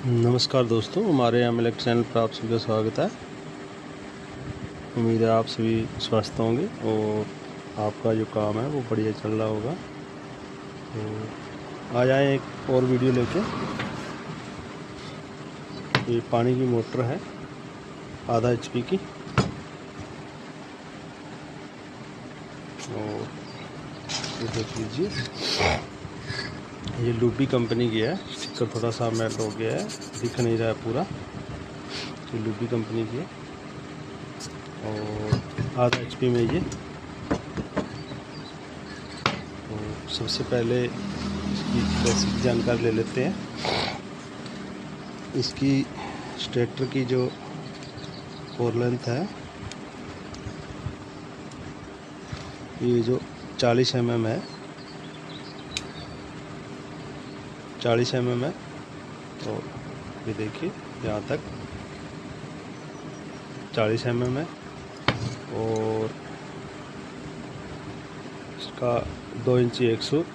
नमस्कार दोस्तों, हमारे यहाँ मिलेट चैनल पर आप सभी का स्वागत है। उम्मीद है आप सभी स्वस्थ होंगे और आपका जो काम है वो बढ़िया चल रहा होगा। तो आज आए एक और वीडियो लेके। ये पानी की मोटर है, आधा HP की, और ये देख लीजिए, ये लूबी कंपनी की है। स्टिकर थोड़ा सा मेल्ट हो गया है, दिख नहीं रहा है पूरा। ये लूबी कंपनी की है और आधा HP में ये। तो सबसे पहले इसकी बेसिक जानकारी ले लेते हैं। इसकी स्टेटर की जो फोर लेंथ है, ये जो 40 mm है, 40 mm है। तो ये देखिए यहाँ तक 40 mm है। और इसका 2 इंची 1 सूत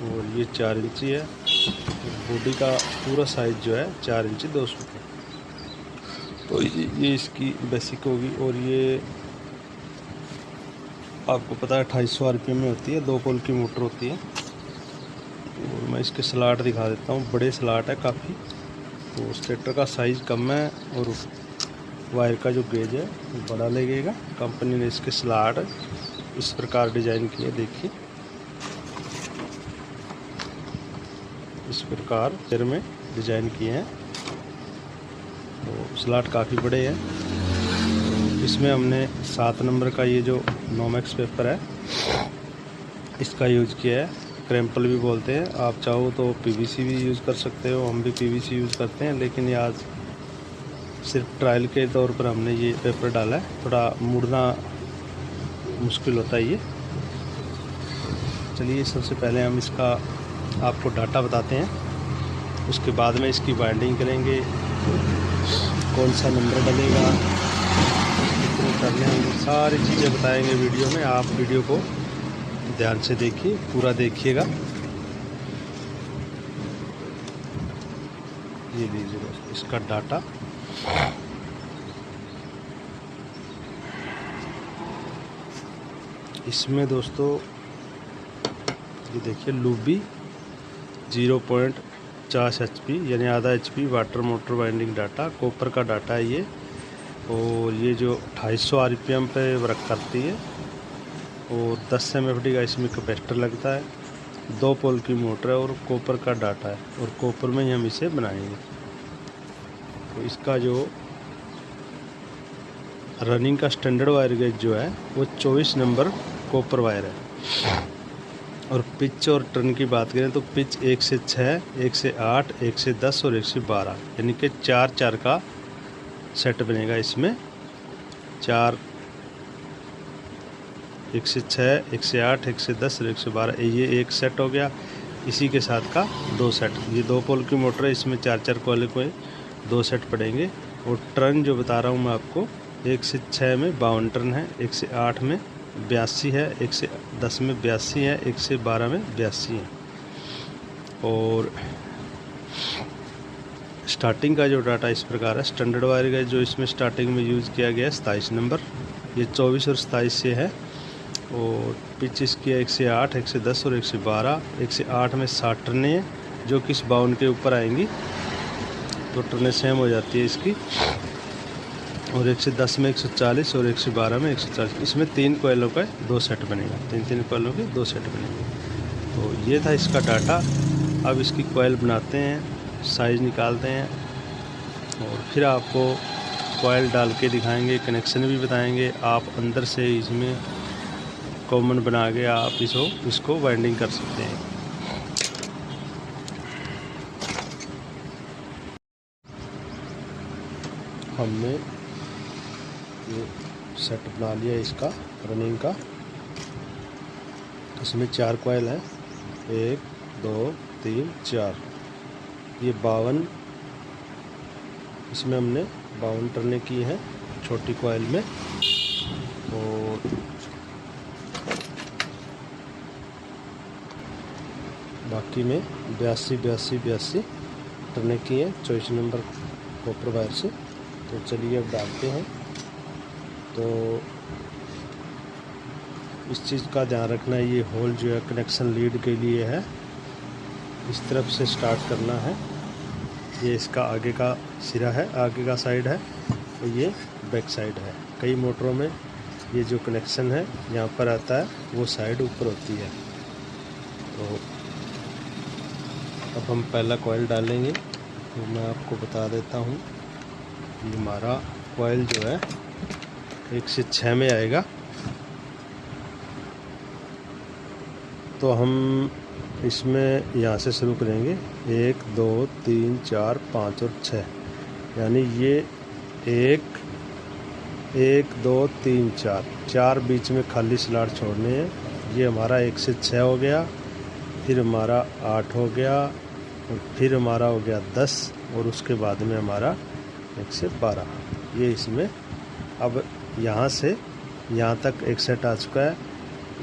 और ये 4 इंची है। बॉडी का पूरा साइज जो है 4 इंची 2 सूत है। तो ये इसकी बेसिक होगी। और ये आपको पता है 2800 RPM में होती है, 2 पोल की मोटर होती है। और मैं इसके स्लॉट दिखा देता हूँ, बड़े स्लॉट है काफ़ी। तो स्टेटर का साइज़ कम है और वायर का जो गेज है वो बड़ा लगेगा। कंपनी ने इसके स्लॉट इस प्रकार डिज़ाइन किए, देखिए इस प्रकार पैर में डिज़ाइन किए हैं। तो स्लॉट काफ़ी बड़े हैं। तो इसमें हमने 7 नंबर का ये जो नोमेक्स पेपर है इसका यूज़ किया है। क्रैम्पल भी बोलते हैं, आप चाहो तो PVC भी यूज़ कर सकते हो। हम भी PVC यूज़ करते हैं, लेकिन ये आज सिर्फ ट्रायल के तौर पर हमने ये पेपर डाला है। थोड़ा मुड़ना मुश्किल होता है ये। चलिए सबसे पहले हम इसका आपको डाटा बताते हैं, उसके बाद में इसकी बाइंडिंग करेंगे, कौन सा नंबर डलेगा, कितने करने होंगे, सारी चीज़ें बताएंगे वीडियो में। आप वीडियो को ध्यान से देखिए, पूरा देखिएगा। ये लीजिए दोस्तों इसका डाटा। इसमें दोस्तों ये देखिए, लूबी 0.50 HP यानी आधा HP water motor winding data, copper का डाटा है ये। और ये जो 2800 RPM पे वर्क करती है और 10 MFD का इसमें कैपेसिटर लगता है। 2 पोल की मोटर है और कॉपर का डाटा है, और कॉपर में ही हम इसे बनाएंगे। तो इसका जो रनिंग का स्टैंडर्ड वायर गेज जो है वो 24 नंबर कॉपर वायर है। और पिच और टर्न की बात करें तो पिच 1 से 6, 1 से 8, 1 से 10 और 1 से 12, यानी कि 4 का सेट बनेगा इसमें। 4, 1 से 6, 1 से 8, 1 से 10 और 1 से 12, ये एक सेट हो गया। इसी के साथ का 2 सेट, ये 2 पोल की मोटर है, इसमें 4 कोयले को 2 सेट पड़ेंगे। और टर्न जो बता रहा हूँ मैं आपको, 1 से 6 में 52 टर्न है, 1 से 8 में 82 है, 1 से 10 में 82 है, 1 से 12 में 82 है। और स्टार्टिंग का जो डाटा इस प्रकार है। स्टैंडर्ड वायर का जो इसमें स्टार्टिंग में यूज़ किया गया है 27 नंबर, ये 24 और 27 से है। और पिच इसकी 1 से 8, 1 से 10 और 1 से 12। 1 से 8 में 60 टर्नें हैं जो कि इस 52 के ऊपर आएंगी, तो टर्नें सेम हो जाती है इसकी। और 1 से 10 में 140 और 1 से 12 में 140। इसमें 3 कोयलों का 2 सेट बनेगा, 3 कोयलों के 2 सेट बनेंगे। तो ये था इसका डाटा। अब इसकी कोयल बनाते हैं, साइज़ निकालते हैं और फिर आपको कोयल डाल के दिखाएंगे, कनेक्शन भी बताएंगे। आप अंदर से इसमें कॉमन बना के आप इसको वाइंडिंग कर सकते हैं। हमने ये सेट बना लिया इसका रनिंग का। इसमें 4 कोयल है, 1, 2, 3, 4। ये 52, इसमें हमने 52 टर्नें की हैं छोटी कोयल में। और बाकी में 82, 82, 82 टर्ने की है 24 नंबर कॉपर वायर से। तो चलिए अब डालते हैं। तो इस चीज़ का ध्यान रखना है, ये होल जो है कनेक्शन लीड के लिए है, इस तरफ से स्टार्ट करना है। ये इसका आगे का सिरा है, आगे का साइड है, और ये बैक साइड है। कई मोटरों में ये जो कनेक्शन है यहाँ पर आता है, वो साइड ऊपर होती है। तो अब हम पहला कॉइल डालेंगे। तो मैं आपको बता देता हूँ, ये हमारा कॉइल जो है 1 से 6 में आएगा। तो हम इसमें यहाँ से शुरू करेंगे 1 2 3 4 5 और 6, यानी ये 1 2 3 4 बीच में खाली स्लॉट छोड़ने हैं। ये हमारा 1 से 6 हो गया, फिर हमारा 8 हो गया, और फिर हमारा हो गया 10, और उसके बाद में हमारा 1 से 12। ये इसमें अब यहाँ से यहाँ तक एक सेट आ चुका है।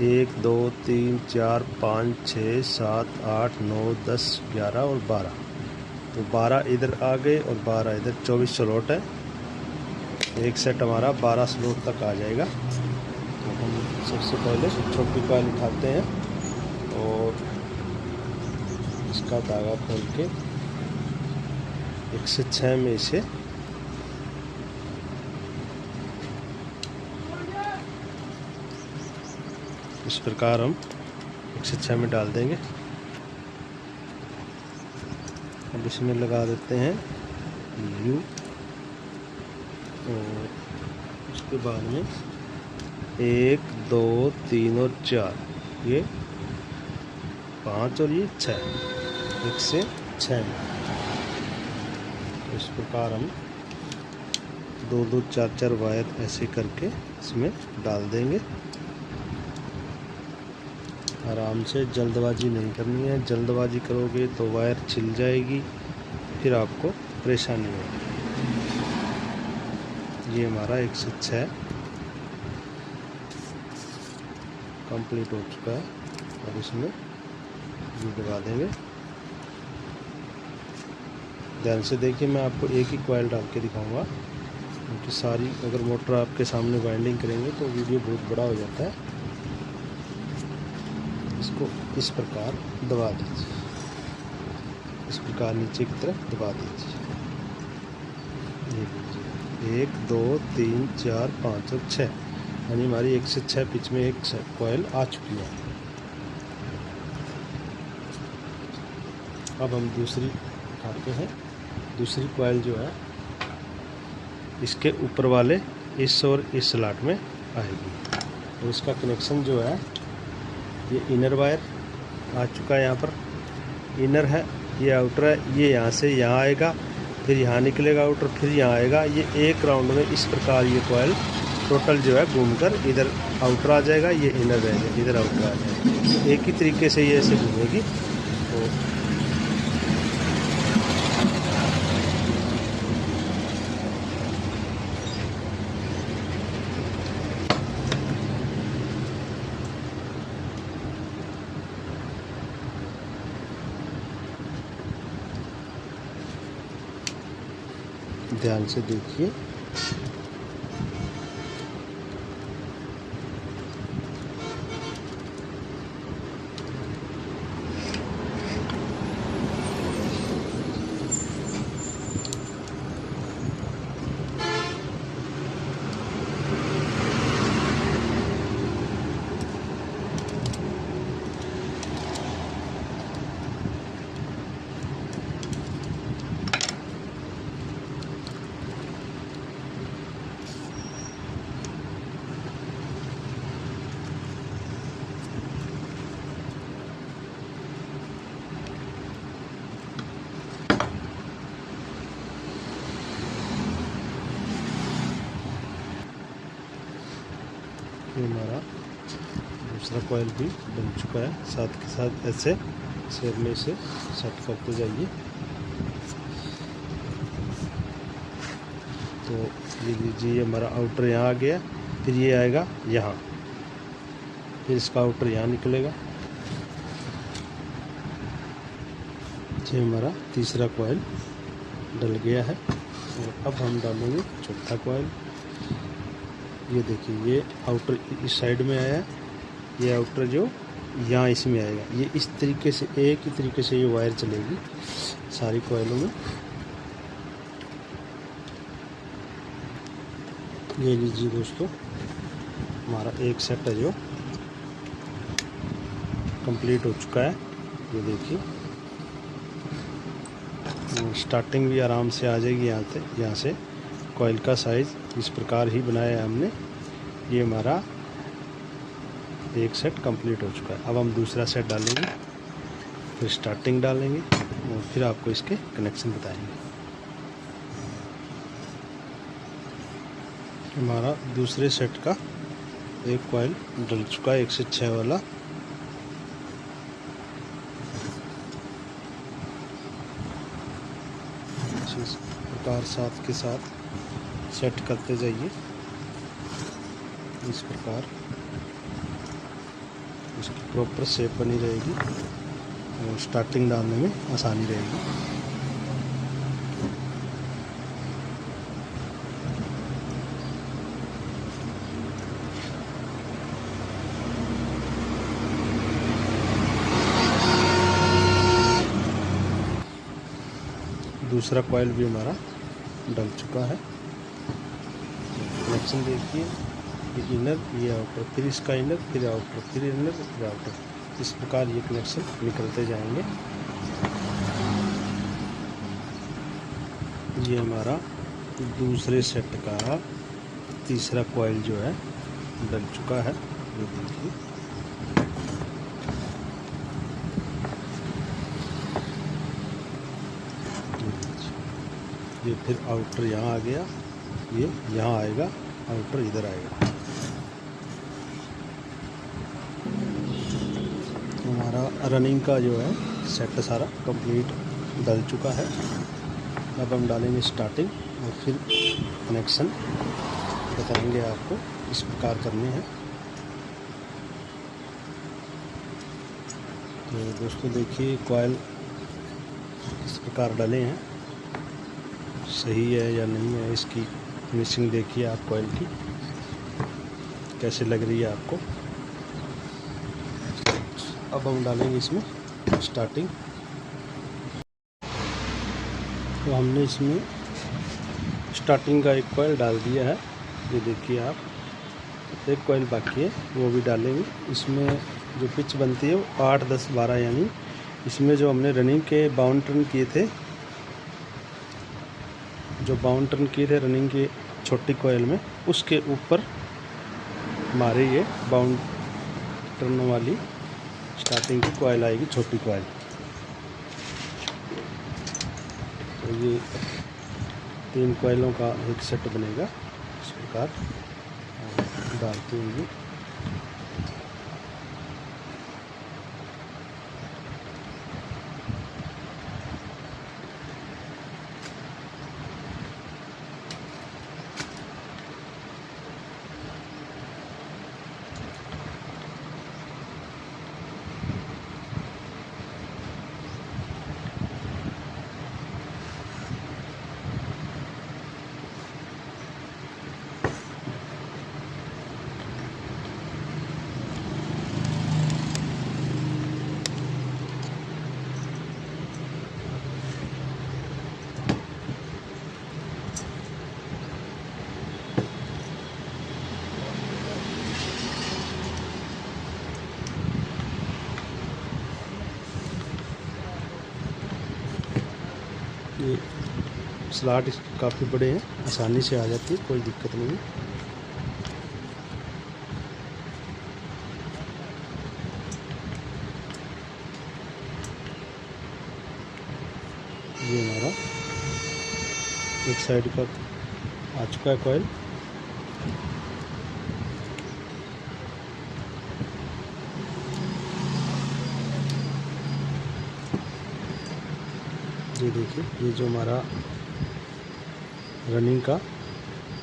1 2 3 4 5 6 7 8 9 10 11 और 12। तो 12 इधर आ गए और 12 इधर, 24 स्लॉट है। एक सेट हमारा 12 स्लॉट तक आ जाएगा। तो हम सबसे पहले छोटी कॉइल उठाते हैं और इसका धागा खोल के 1 से 6 में इसे इस प्रकार हम 1 से 6 में डाल देंगे। अब इसमें लगा देते हैं U, और उसके बाद में 1 2 3 और 4, ये 5 और ये 6, 1 से 6 में। इस प्रकार हम 2 2 4 4 वायर ऐसे करके इसमें डाल देंगे। आराम से, जल्दबाजी नहीं करनी है। जल्दबाजी करोगे तो वायर छिल जाएगी, फिर आपको परेशानी होगी। ये हमारा 1 से 6 कंप्लीट हो चुका है, और इसमें ये लगा देंगे। ध्यान से देखिए, मैं आपको एक ही कॉइल डाल के दिखाऊंगा, क्योंकि सारी अगर मोटर आपके सामने वाइंडिंग करेंगे तो वीडियो बहुत बड़ा हो जाता है। इसको इस प्रकार दबा दीजिए, इस प्रकार नीचे की तरफ दबा दीजिए। ये लीजिए 1 2 3 4 5 और 6, यानी हमारी 1 से 6 पिच में एक कॉइल आ चुकी है। अब हम दूसरी उठाते हैं। दूसरी कॉइल जो है इसके ऊपर वाले इस और इस स्लॉट में आएगी, और इसका कनेक्शन जो है, ये इनर वायर आ चुका है, यहाँ पर इनर है, ये आउटर है। ये यहाँ से यहाँ आएगा, फिर यहाँ निकलेगा आउटर, फिर यहाँ आएगा। ये एक राउंड में इस प्रकार ये कॉइल टोटल जो है घूमकर इधर आउटर आ जाएगा, ये इनर रहेगा, इधर आउटर आ जाएगा। एक ही तरीके से ये ऐसे घूमेगी। तो ध्यान से देखिए, ये हमारा दूसरा कॉइल भी बन चुका है। साथ के साथ ऐसे शेप में इसे सेट करते जाइए। तो ये लीजिए, हमारा आउटर यहाँ आ गया, फिर ये आएगा यहाँ, फिर इसका आउटर यहाँ निकलेगा, ये हमारा तीसरा कॉइल डल गया है और अब हम डालेंगे चौथा कॉइल। ये देखिए, ये आउटर इस साइड में आया, ये आउटर जो यहाँ इसमें आएगा। ये इस तरीके से एक ही तरीके से ये वायर चलेगी सारी कॉइलों में। ये लीजिए दोस्तों, हमारा एक सेट है जो कंप्लीट हो चुका है। ये देखिए, स्टार्टिंग भी आराम से आ जाएगी यहाँ से। कॉइल का साइज़ इस प्रकार ही बनाया है हमने। ये हमारा एक सेट कंप्लीट हो चुका है। अब हम दूसरा सेट डालेंगे, फिर स्टार्टिंग डालेंगे और फिर आपको इसके कनेक्शन बताएंगे। हमारा दूसरे सेट का एक कॉइल डल चुका है 1 से 6 वाला। इस प्रकार साथ के साथ सेट करते जाइए। इस प्रकार इसकी प्रॉपर शेप बनी रहेगी और स्टार्टिंग डालने में आसानी रहेगी। दूसरा कॉइल भी हमारा डल चुका है। कनेक्शन देखिए, ये इनर, ये आउटर, फिर इसका इनर, फिर आउटर, फिर इनर, फिर आउटर। इस प्रकार ये कनेक्शन निकलते जाएंगे। ये हमारा दूसरे सेट का तीसरा कॉइल जो है डल चुका है। ये देखिए, ये फिर आउटर यहाँ आ गया, ये यहाँ आएगा, आउटर इधर आएगा। हमारा रनिंग का जो है सेट सारा कंप्लीट डल चुका है। अब हम डालेंगे स्टार्टिंग और फिर कनेक्शन बताएंगे आपको, इस प्रकार करने हैं। तो दोस्तों देखिए, कॉइल इस प्रकार डले हैं, सही है या नहीं है, इसकी फिनिशिंग देखिए आप कॉइल की कैसे लग रही है आपको। अब हम डालेंगे इसमें स्टार्टिंग। तो हमने इसमें स्टार्टिंग का एक कॉइल डाल दिया है। ये देखिए आप, एक कॉइल बाकी है, वो भी डालेंगे। इसमें जो पिच बनती है वो 8, 10, 12, यानी इसमें जो हमने रनिंग के बाउंड टर्न किए थे, रनिंग के छोटी कॉइल में, उसके ऊपर हमारे ये बाउंड टर्न वाली स्टार्टिंग की कॉइल आएगी, छोटी कॉइल। तो ये 3 कॉइलों का एक सेट बनेगा। इस प्रकार डालते हुए ये स्लॉट काफ़ी बड़े हैं, आसानी से आ जाती है, कोई दिक्कत नहीं है। ये हमारा एक साइड का आ चुका है कॉइल। ये देखिए, ये जो हमारा रनिंग का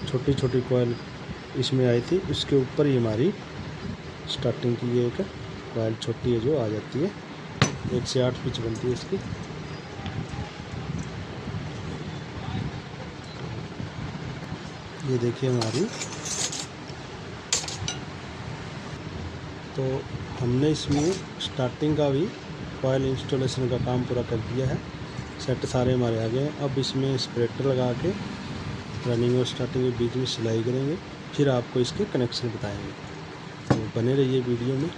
छोटी छोटी कॉइल इसमें आई थी, उसके ऊपर ही हमारी स्टार्टिंग की ये एक कॉइल छोटी है जो आ जाती है। 1 से 8 पिच बनती है इसकी। ये देखिए हमारी, तो हमने इसमें स्टार्टिंग का भी कॉइल इंस्टॉलेशन का काम पूरा कर दिया है। सेट सारे हमारे आ गए हैं। अब इसमें स्प्रेटर लगा के रनिंग और स्टार्टिंग के बीच में सिलाई करेंगे, फिर आपको इसके कनेक्शन बताएंगे। तो बने रहिए वीडियो में।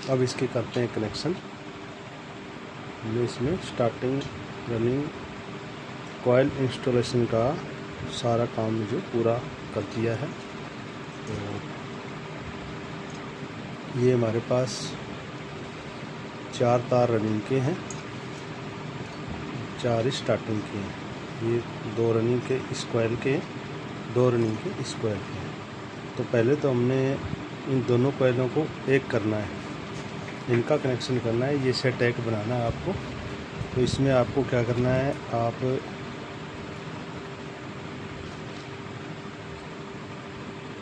अब इसके करते हैं कनेक्शन। हमने इसमें स्टार्टिंग, रनिंग, कॉइल इंस्टॉलेशन का सारा काम जो पूरा कर दिया है। तो ये हमारे पास 4 तार रनिंग के हैं, 4 स्टार्टिंग के हैं। ये 2 रनिंग के इस कॉइल के, 2 रनिंग के इस कॉइल के हैं। तो पहले तो हमने इन दोनों कॉइलों को एक करना है, इनका कनेक्शन करना है। ये सेट एक बनाना है आपको। तो इसमें आपको क्या करना है, आप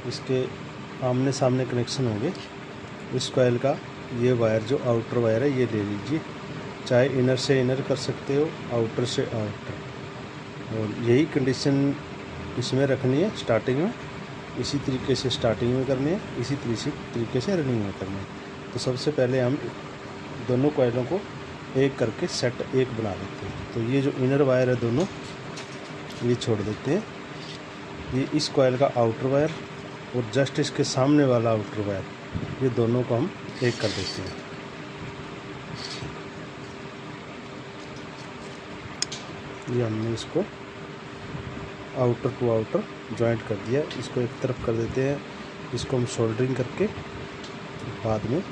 इसके आमने सामने कनेक्शन होंगे। इस कॉइल का ये वायर जो आउटर वायर है ये ले लीजिए, चाहे इनर से इनर कर सकते हो, आउटर से आउटर। और यही कंडीशन इसमें रखनी है स्टार्टिंग में, इसी तरीके से स्टार्टिंग में करनी है, इसी तरीके से रनिंग में करनी है। तो सबसे पहले हम दोनों कॉइलों को एक करके सेट एक बना लेते हैं। तो ये जो इनर वायर है दोनों ये छोड़ देते हैं। ये इस कॉइल का आउटर वायर और जस्ट इसके सामने वाला आउटर वायर, ये दोनों को हम एक कर देते हैं। ये हमने इसको आउटर टू आउटर जॉइंट कर दिया। इसको एक तरफ कर देते हैं। इसको हम सोल्डरिंग करके बाद में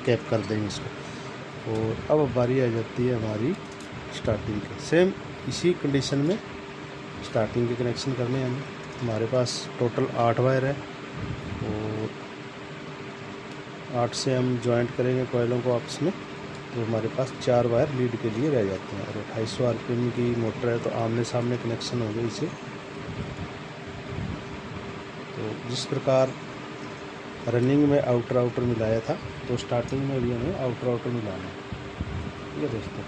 कैप कर देंगे इसको। और अब बारी आ जाती है हमारी स्टार्टिंग की। सेम इसी कंडीशन में स्टार्टिंग के कनेक्शन करने हैं। हमारे पास टोटल 8 वायर है और 8 से हम जॉइंट करेंगे कॉइलों को आपस में। तो हमारे पास 4 वायर लीड के लिए रह जाते हैं। और 2800 आरपीएम की मोटर है तो आमने सामने कनेक्शन हो गए इसे। तो जिस प्रकार रनिंग में आउटर मिलाया था, तो स्टार्टिंग में भी हमें आउटर मिलाना है। ठीक है दोस्तों।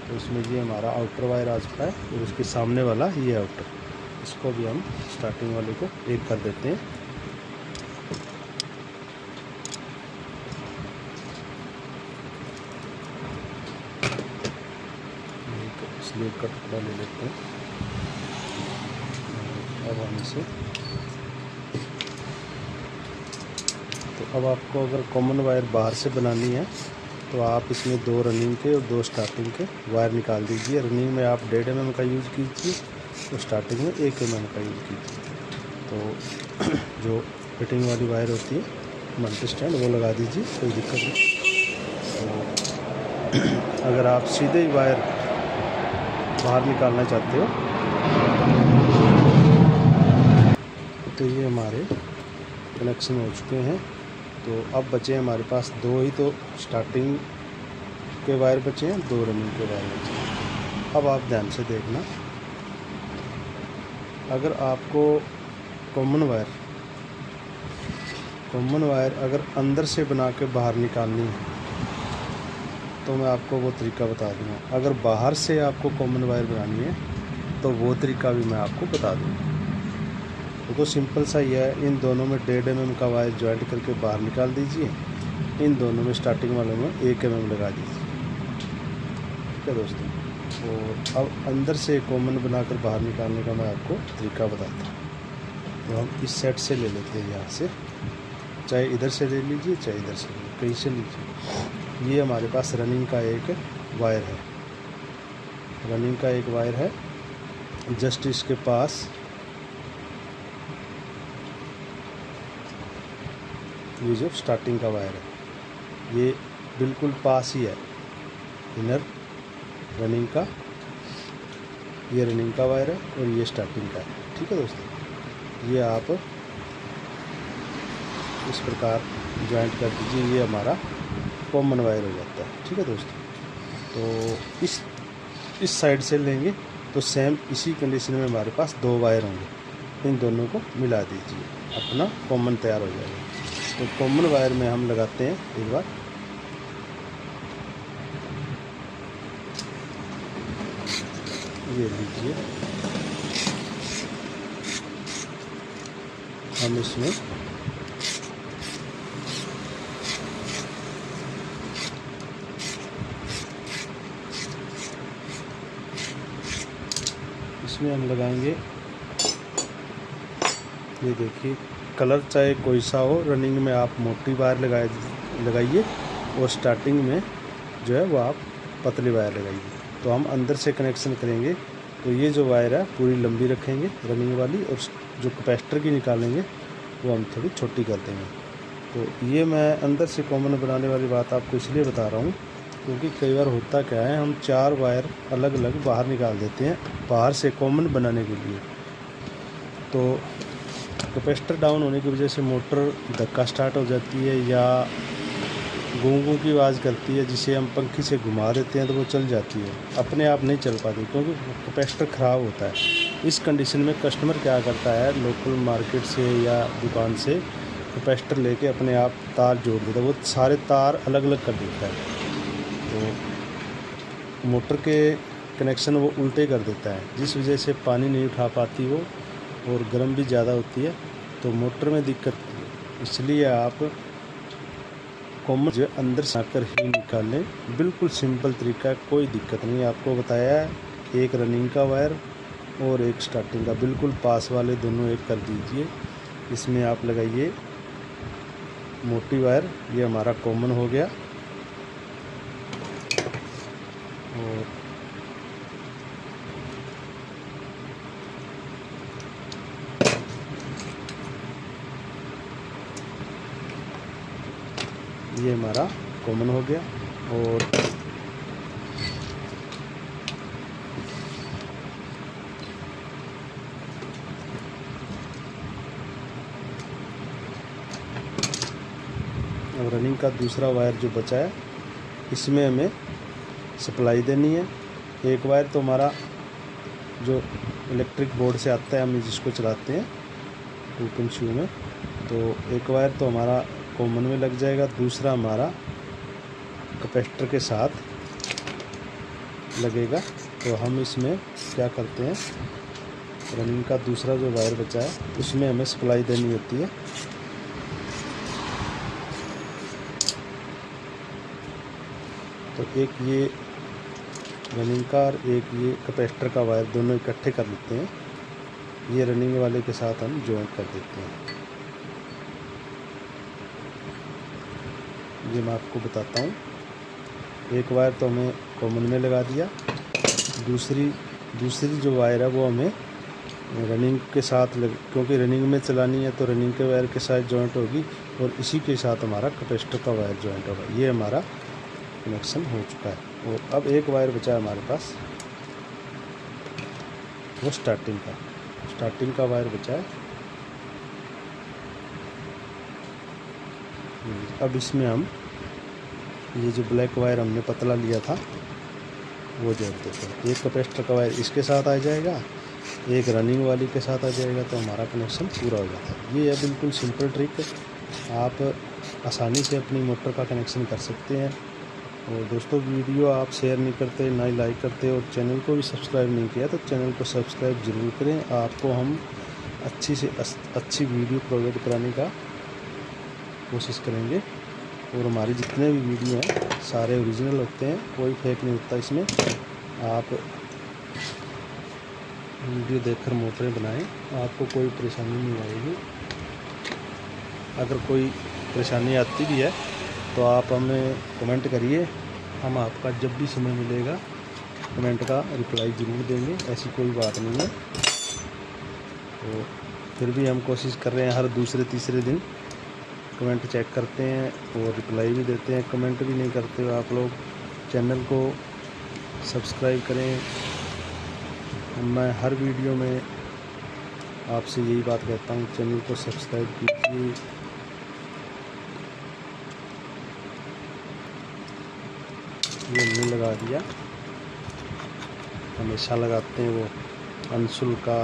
तो इसमें ये हमारा आउटर वायर आ चुका है और उसके सामने वाला ये आउटर, इसको भी हम स्टार्टिंग वाले को एक कर देते हैं। स्लीव का टुकड़ा ले लेते हैं। अब हम इसे, तो अब आपको अगर कॉमन वायर बाहर से बनानी है तो आप इसमें 2 रनिंग के और 2 स्टार्टिंग के वायर निकाल दीजिए। रनिंग में आप 1.5 mm का यूज़ कीजिए और स्टार्टिंग में 1 mm का यूज़ कीजिए। तो जो फिटिंग वाली वायर होती है मल्टी स्टैंड, वो लगा दीजिए, कोई दिक्कत नहीं। तो अगर आप सीधे ही वायर बाहर निकालना चाहते हो तो ये हमारे कनेक्शन हो चुके हैं। तो अब बचे हमारे पास 2 ही तो स्टार्टिंग के वायर बचे हैं, 2 रनिंग के वायर बचे हैं। अब आप ध्यान से देखना, अगर आपको कॉमन वायर अगर अंदर से बना के बाहर निकालनी है तो मैं आपको वो तरीका बता दूँगा। अगर बाहर से आपको कॉमन वायर बनानी है तो वो तरीका भी मैं आपको बता दूँगा। तो सिंपल सा ही है। इन दोनों में 1.5 mm का वायर जॉइंट करके बाहर निकाल दीजिए। इन दोनों में स्टार्टिंग वालों में 1 mm लगा दीजिए। ठीक है दोस्तों। और अब अंदर से कॉमन बनाकर बाहर निकालने का मैं आपको तरीका बताता हूँ। तो हम इस सेट से ले लेते हैं, यहाँ से, चाहे इधर से ले लीजिए चाहे इधर से, कहीं से लीजिए। ये हमारे पास रनिंग का एक वायर है, रनिंग का एक वायर है। जस्ट इसके पास ये जो स्टार्टिंग का वायर है ये बिल्कुल पास ही है इनर रनिंग का। ये रनिंग का वायर है और ये स्टार्टिंग का है। ठीक है दोस्तों। ये आप इस प्रकार जॉइंट कर दीजिए, ये हमारा कॉमन वायर हो जाता है। ठीक है दोस्तों। तो इस साइड से लेंगे तो सेम इसी कंडीशन में हमारे पास 2 वायर होंगे। इन दोनों को मिला दीजिए, अपना कॉमन तैयार हो जाएगा। तो कॉमन वायर में हम लगाते हैं एक बार, ये लीजिए, हम इसमें हम लगाएंगे। ये देखिए, कलर चाहे कोई सा हो, रनिंग में आप मोटी वायर लगाइए और स्टार्टिंग में जो है वो आप पतली वायर लगाइए। तो हम अंदर से कनेक्शन करेंगे, तो ये जो वायर है पूरी लंबी रखेंगे रनिंग वाली, और जो कैपेसिटर की निकालेंगे वो हम थोड़ी छोटी कर देंगे। तो ये मैं अंदर से कॉमन बनाने वाली बात आपको इसलिए बता रहा हूँ क्योंकि कई बार होता क्या है, हम 4 वायर अलग अलग बाहर निकाल देते हैं बाहर से कॉमन बनाने के लिए। तो कैपेसिटर डाउन होने की वजह से मोटर धक्का स्टार्ट हो जाती है या गूं गूं की आवाज़ करती है, जिसे हम पंखी से घुमा देते हैं तो वो चल जाती है, अपने आप नहीं चल पाती क्योंकि कैपेसिटर ख़राब होता है। इस कंडीशन में कस्टमर क्या करता है, लोकल मार्केट से या दुकान से कैपेसिटर लेके अपने आप तार जोड़ देता है, वो सारे तार अलग अलग कर देता है, तो मोटर के कनेक्शन वो उल्टे कर देता है, जिस वजह से पानी नहीं उठा पाती वो, और गर्म भी ज़्यादा होती है, तो मोटर में दिक्कत है। इसलिए आप कॉमन जो अंदर से आकर ही निकाल लें, बिल्कुल सिंपल तरीका है, कोई दिक्कत नहीं। आपको बताया है, एक रनिंग का वायर और एक स्टार्टिंग का, बिल्कुल पास वाले दोनों एक कर दीजिए। इसमें आप लगाइए मोटी वायर, ये हमारा कॉमन हो गया। और ये हमारा कॉमन हो गया। और अब रनिंग का दूसरा वायर जो बचा है, इसमें हमें सप्लाई देनी है। एक वायर तो हमारा जो इलेक्ट्रिक बोर्ड से आता है, हम जिसको चलाते हैं 2 पिन शू में, तो एक वायर तो हमारा कॉमन में लग जाएगा, दूसरा हमारा कैपेसिटर के साथ लगेगा। तो हम इसमें क्या करते हैं, रनिंग का दूसरा जो वायर बचा है उसमें हमें सप्लाई देनी होती है। तो एक ये रनिंग का और एक ये कैपेसिटर का वायर दोनों इकट्ठे कर लेते हैं, ये रनिंग वाले के साथ हम जॉइंट कर देते हैं। ये मैं आपको बताता हूँ, एक वायर तो हमें कॉमन में लगा दिया, दूसरी जो वायर है वो हमें रनिंग के साथ क्योंकि रनिंग में चलानी है तो रनिंग के वायर के साथ जॉइंट होगी, और इसी के साथ हमारा कैपेसिटर का वायर जॉइंट होगा। ये हमारा कनेक्शन हो चुका है। और अब एक वायर बचा है हमारे पास, वो स्टार्टिंग का वायर बचा है। अब इसमें हम ये जो ब्लैक वायर हमने पतला लिया था वो जोड़ देते हैं। एक कैपेसिटर का वायर इसके साथ आ जाएगा, एक रनिंग वाली के साथ आ जाएगा, तो हमारा कनेक्शन पूरा हो जाता है। ये है बिल्कुल सिंपल ट्रिक, आप आसानी से अपनी मोटर का कनेक्शन कर सकते हैं। और दोस्तों, वीडियो आप शेयर नहीं करते, ना ही लाइक करते, और चैनल को भी सब्सक्राइब नहीं किया तो चैनल को सब्सक्राइब ज़रूर करें। आपको हम अच्छी से अच्छी वीडियो प्रोवाइड कराने का कोशिश करेंगे। और हमारे जितने भी वीडियो हैं सारे ओरिजिनल होते हैं, कोई फेक नहीं होता इसमें। आप वीडियो देखकर मोटरें बनाएं, आपको कोई परेशानी नहीं आएगी। अगर कोई परेशानी आती भी है तो आप हमें कमेंट करिए, हम आपका जब भी समय मिलेगा कमेंट का रिप्लाई ज़रूर देंगे, ऐसी कोई बात नहीं है। तो फिर भी हम कोशिश कर रहे हैं, हर दूसरे तीसरे दिन कमेंट चेक करते हैं और रिप्लाई भी देते हैं। कमेंट भी नहीं करते हो आप लोग, चैनल को सब्सक्राइब करें। मैं हर वीडियो में आपसे यही बात कहता हूँ, चैनल को सब्सक्राइब कीजिए। ये हमने लगा दिया, हमेशा लगाते हैं वो अंशुल का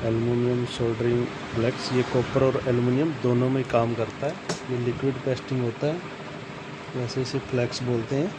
एल्युमिनियम सोल्डरिंग फ्लेक्स। ये कॉपर और एल्युमिनियम दोनों में काम करता है, ये लिक्विड पेस्टिंग होता है, वैसे इसे फ्लेक्स बोलते हैं।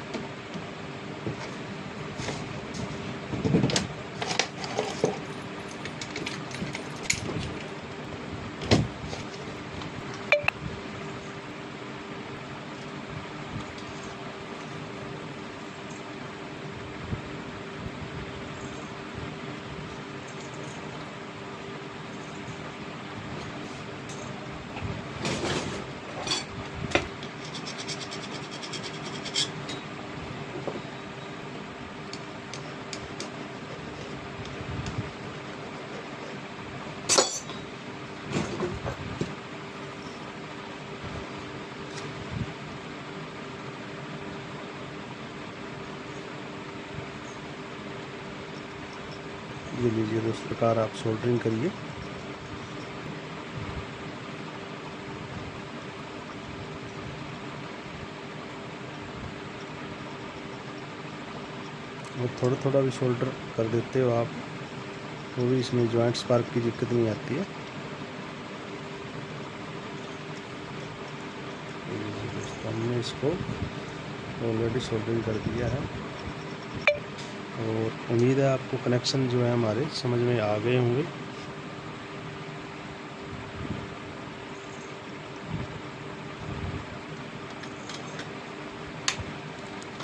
ये लीजिए तो इस प्रकार आप सोल्डरिंग करिए। और थोड़ा थोड़ा भी सोल्डर कर देते हो आप, वो भी इसमें जॉइंट स्पार्क की दिक्कत नहीं आती है। दोस्तों हमने इसको ऑलरेडी सोल्डरिंग कर दिया है और उम्मीद है आपको कनेक्शन जो है हमारे समझ में आ गए होंगे।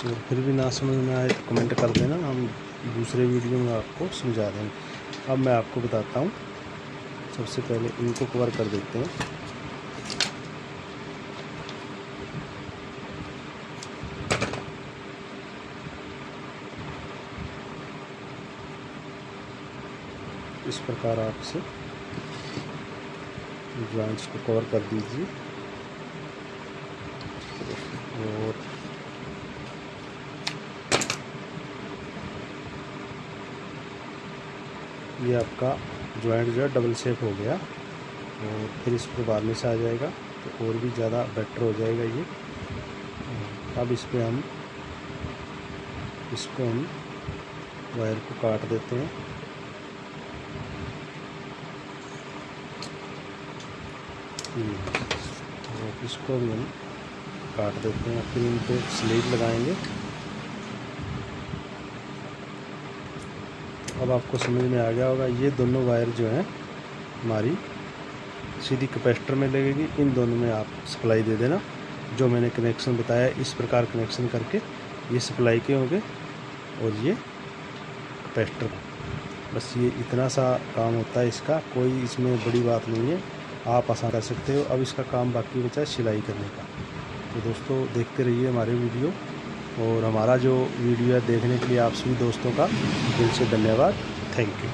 और फिर भी ना समझ में आए तो कमेंट कर देना, हम दूसरे वीडियो में आपको समझा देंगे। अब मैं आपको बताता हूँ, सबसे पहले इनको कवर कर देते हैं। इस प्रकार आप इसे जॉइंट्स को कवर कर दीजिए। और ये आपका जॉइंट जो है डबल शेप हो गया और फिर इस पर बाहर से आ जाएगा तो और भी ज़्यादा बेटर हो जाएगा ये। अब इस पर हम इसको वायर को काट देते हैं। और इसको भी हम काट देते हैं, फिर इन पे स्लीव लगाएंगे। अब आपको समझ में आ गया होगा, ये दोनों वायर जो हैं हमारी सीधी कैपेसिटर में लगेगी। इन दोनों में आप सप्लाई दे देना, जो मैंने कनेक्शन बताया इस प्रकार कनेक्शन करके ये सप्लाई के होंगे और ये कैपेसिटर। बस ये इतना सा काम होता है इसका, कोई इसमें बड़ी बात नहीं है, आप आसान कर सकते हो। अब इसका काम बाकी बचा है सिलाई करने का। तो दोस्तों देखते रहिए हमारे वीडियो, और हमारा जो वीडियो है देखने के लिए आप सभी दोस्तों का दिल से धन्यवाद। Thank you.